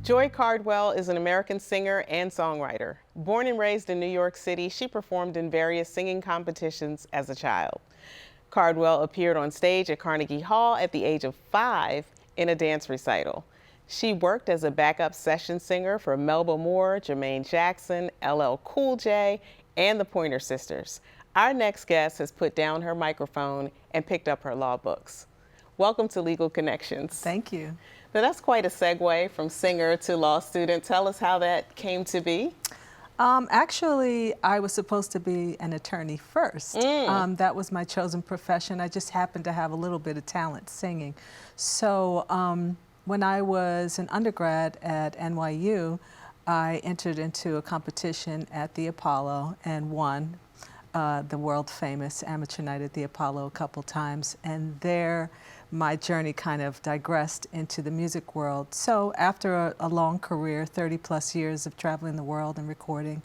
Joi Cardwell is an American singer and songwriter. Born and raised in New York City, she performed in various singing competitions as a child. Cardwell appeared on stage at Carnegie Hall at the age of 5 in a dance recital. She worked as a backup session singer for Melba Moore, Jermaine Jackson, LL Cool J, and the Pointer Sisters. Our next guest has put down her microphone and picked up her law books. Welcome to Legal Connections. Thank you. Now that's quite a segue from singer to law student. Tell us how that came to be. Actually, I was supposed to be an attorney first. That was my chosen profession. I just happened to have a little bit of talent singing. So when I was an undergrad at NYU, I entered into a competition at the Apollo and won the world famous amateur night at the Apollo a couple times. And there, my journey kind of digressed into the music world. So after a long career, 30 plus years of traveling the world and recording,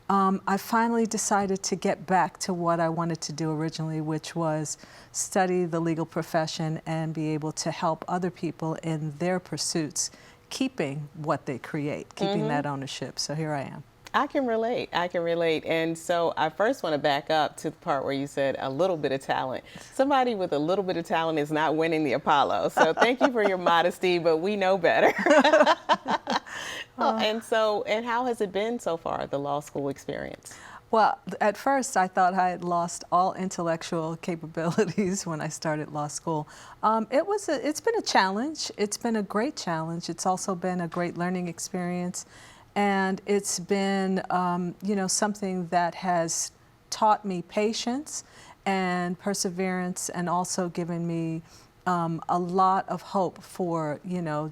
I finally decided to get back to what I wanted to do originally, which was study the legal profession and be able to help other people in their pursuits, keeping what they create, keeping that ownership. So here I am. I can relate. I can relate. And so I first want to back up to the part where you said a little bit of talent. Somebody with a little bit of talent is not winning the Apollo. So thank you for your modesty, but we know better. And how has it been so far, the law school experience? Well, at first I thought I had lost all intellectual capabilities when I started law school. It's been a challenge. It's been a great challenge. It's also been a great learning experience. And it's been, something that has taught me patience and perseverance, and also given me a lot of hope for,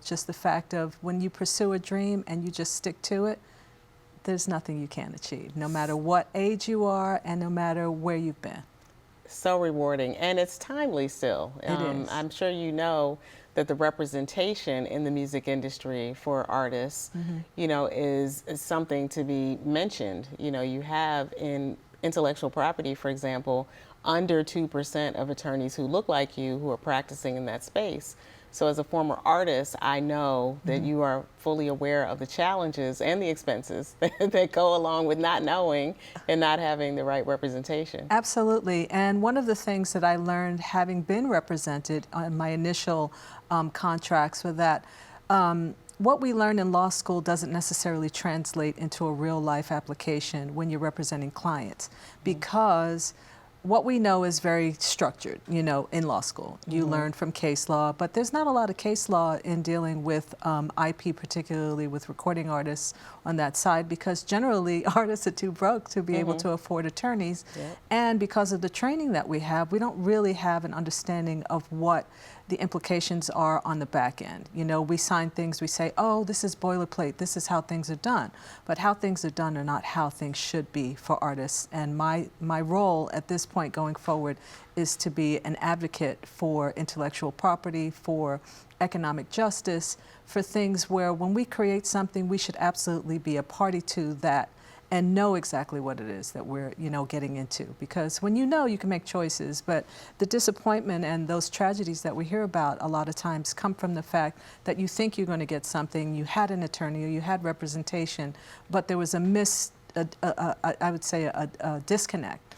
just the fact of when you pursue a dream and you just stick to it, there's nothing you can't achieve, no matter what age you are and no matter where you've been. So rewarding, and it's timely still. It is. I'm sure you know that the representation in the music industry for artists, is something to be mentioned. You have in intellectual property, for example, under 2% of attorneys who look like you who are practicing in that space. So as a former artist, I know that you are fully aware of the challenges and the expenses that go along with not knowing and not having the right representation. Absolutely. And one of the things that I learned having been represented on my initial contracts were that what we learn in law school doesn't necessarily translate into a real life application when you're representing clients, because what we know is very structured, in law school. You learn from case law, but there's not a lot of case law in dealing with IP, particularly with recording artists on that side, because generally artists are too broke to be able to afford attorneys. And because of the training that we have, we don't really have an understanding of what the implications are on the back end. We sign things, we say, oh, this is boilerplate, this is how things are done. But how things are done are not how things should be for artists. And my role at this point going forward is to be an advocate for intellectual property, for economic justice, for things where when we create something, we should absolutely be a party to that and know exactly what it is that we're, getting into. Because when you can make choices, but the disappointment and those tragedies that we hear about a lot of times come from the fact that you think you're going to get something, you had an attorney or you had representation, but there was a disconnect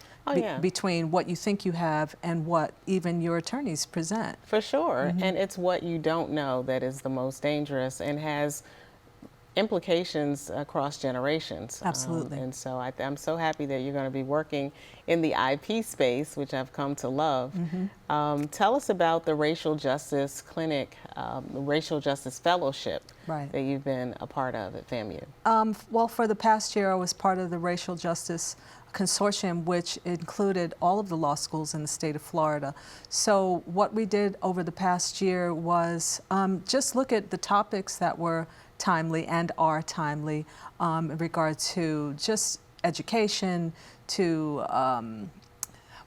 between what you think you have and what even your attorneys present. For sure. And it's what you don't know that is the most dangerous and has implications across generations. Absolutely. And so I'm so happy that you're going to be working in the IP space, which I've come to love. Tell us about the Racial Justice Clinic, the Racial Justice Fellowship that you've been a part of at FAMU. Well, for the past year, I was part of the Racial Justice Consortium, which included all of the law schools in the state of Florida. So what we did over the past year was just look at the topics that were timely and are timely in regard to just education, to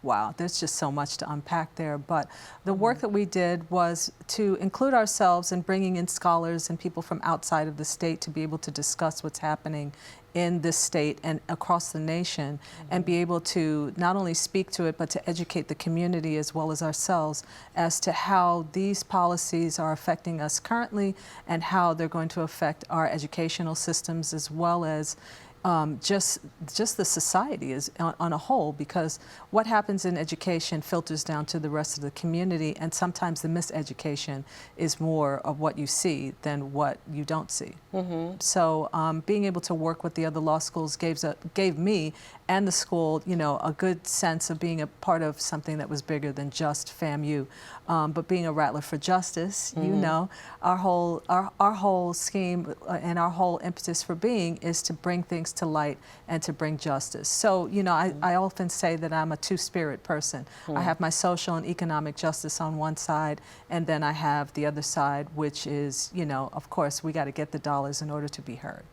wow, there's just so much to unpack there. But the work that we did was to include ourselves in bringing in scholars and people from outside of the state to be able to discuss what's happening in this state and across the nation, and be able to not only speak to it, but to educate the community as well as ourselves as to how these policies are affecting us currently and how they're going to affect our educational systems as well as just the society is on a whole, because what happens in education filters down to the rest of the community, and sometimes the miseducation is more of what you see than what you don't see. So being able to work with the other law schools gave me and the school, you know, a good sense of being a part of something that was bigger than just FAMU. But being a Rattler for Justice, you know, our whole scheme and our whole impetus for being is to bring things to light and to bring justice. So, you know, I often say that I'm a two-spirit person. I have my social and economic justice on one side, and then I have the other side, which is, you know, of course, we got to get the dollars in order to be heard.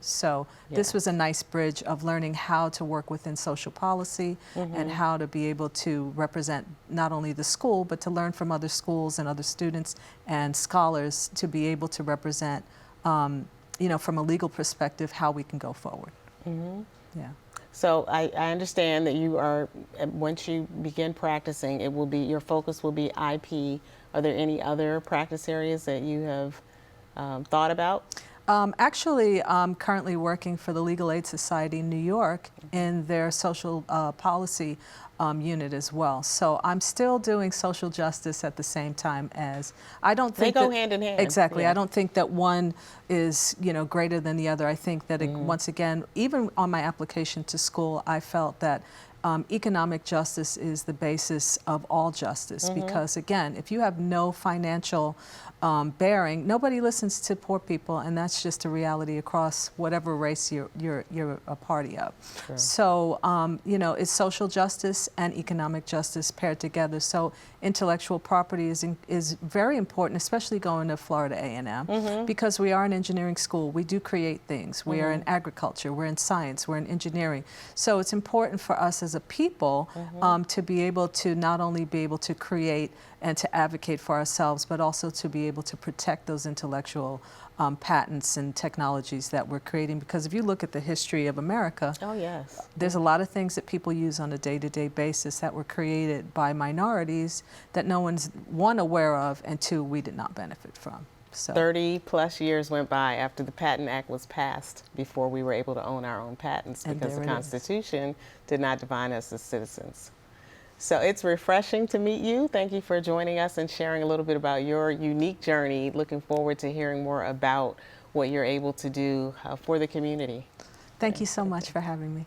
So this was a nice bridge of learning how to work within social policy and how to be able to represent not only the school, but to learn from other schools and other students and scholars to be able to represent, you know, from a legal perspective, how we can go forward. Yeah. So I understand that you are, once you begin practicing, it will be, your focus will be IP. Are there any other practice areas that you have thought about? Actually, I'm currently working for the Legal Aid Society in New York in their social policy unit as well. So I'm still doing social justice at the same time as, I don't think they go hand in hand. Exactly. Yeah. I don't think that one is, you know, greater than the other. I think that once again, even on my application to school, I felt that economic justice is the basis of all justice, because again, if you have no financial bearing, nobody listens to poor people, and that's just a reality across whatever race you're a party of. True. So you know, it's social justice and economic justice paired together. So intellectual property is very important, especially going to Florida A&M, because we are an engineering school. We do create things. We are in agriculture. We're in science. We're in engineering. So it's important for us as a people to be able to not only be able to create and to advocate for ourselves, but also to be able to protect those intellectual patents and technologies that we're creating. Because if you look at the history of America, there's a lot of things that people use on a day-to-day basis that were created by minorities that no one's, one, aware of, and two, we did not benefit from. So 30 plus years went by after the Patent Act was passed before we were able to own our own patents, because the Constitution did not define us as citizens. So it's refreshing to meet you. Thank you for joining us and sharing a little bit about your unique journey. Looking forward to hearing more about what you're able to do for the community. Thank you so much for having me.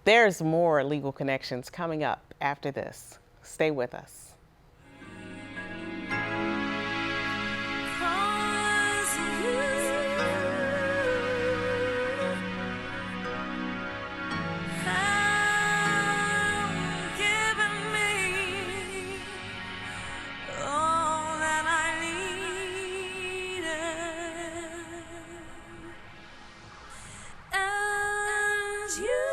There's more Legal Connections coming up after this. Stay with us. You